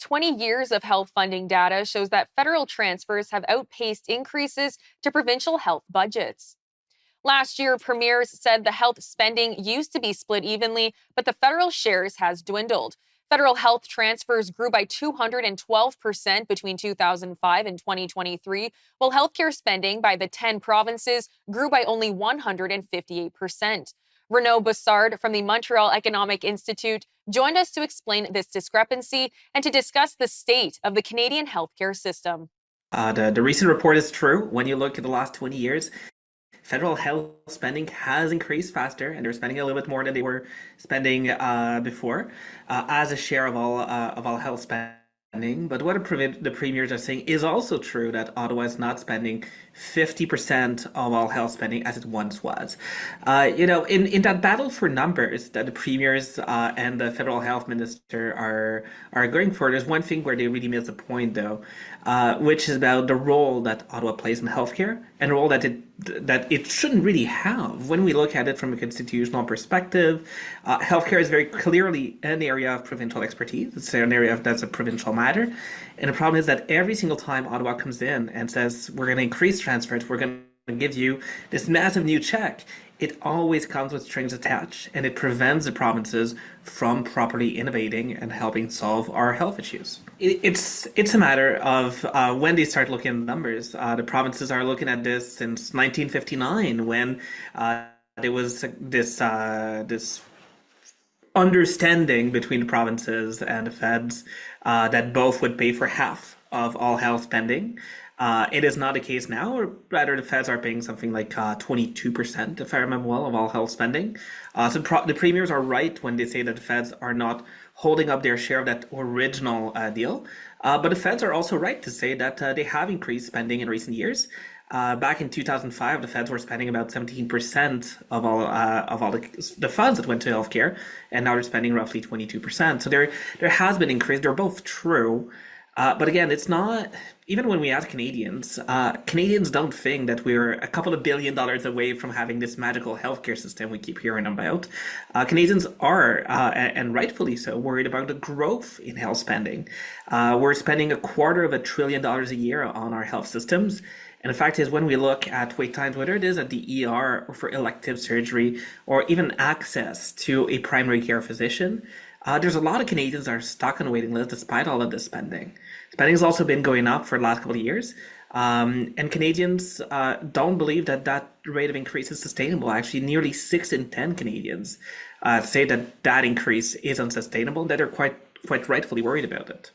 20 years of health funding data shows that federal transfers have outpaced increases to provincial health budgets. Last year, premiers said the health spending used to be split evenly, but the federal shares has dwindled. Federal health transfers grew by 212% between 2005 and 2023, while healthcare spending by the 10 provinces grew by only 158%. Renaud Brossard from the Montreal Economic Institute joined us to explain this discrepancy and to discuss the state of the Canadian healthcare system. The recent report is true. When you look at the last 20 years, federal health spending has increased faster, and they're spending a little bit more than they were spending before as a share of all health spending. But what the premiers are saying is also true, that Ottawa is not spending 50% of all health spending as it once was. In that battle for numbers that the premiers and the federal health minister are going for, there's one thing where they really miss the point, though, which is about the role that Ottawa plays in healthcare and the role that it shouldn't really have. When we look at it from a constitutional perspective, healthcare is very clearly an area of provincial expertise. It's an area that's a provincial matter. And the problem is that every single time Ottawa comes in and says, we're going to increase transfers, we're going to give you this massive new check, it always comes with strings attached, and it prevents the provinces from properly innovating and helping solve our health issues. It's a matter of when they start looking at numbers. The provinces are looking at this since 1959, when there was this understanding between the provinces and the feds that both would pay for half of all health spending. It is not the case now, or rather, the feds are paying something like 22%, if I remember well, of all health spending. So the premiers are right when they say that the feds are not holding up their share of that original deal. But the feds are also right to say that they have increased spending in recent years. Back in 2005, the feds were spending about 17% of all the funds that went to healthcare, and now they're spending roughly 22%. So there has been increase. They're both true. But again, it's not, even when we ask Canadians, Canadians don't think that we're a couple of $billions away from having this magical healthcare system we keep hearing about. Canadians are, and rightfully so, worried about the growth in health spending. We're spending $250 billion a year on our health systems. And the fact is, when we look at wait times, whether it is at the ER or for elective surgery or even access to a primary care physician, there's a lot of Canadians that are stuck on a waiting list despite all of this spending. Spending has also been going up for the last couple of years. And Canadians don't believe that that rate of increase is sustainable. Actually, nearly 6 in 10 Canadians say that that increase is unsustainable, that they're quite rightfully worried about it.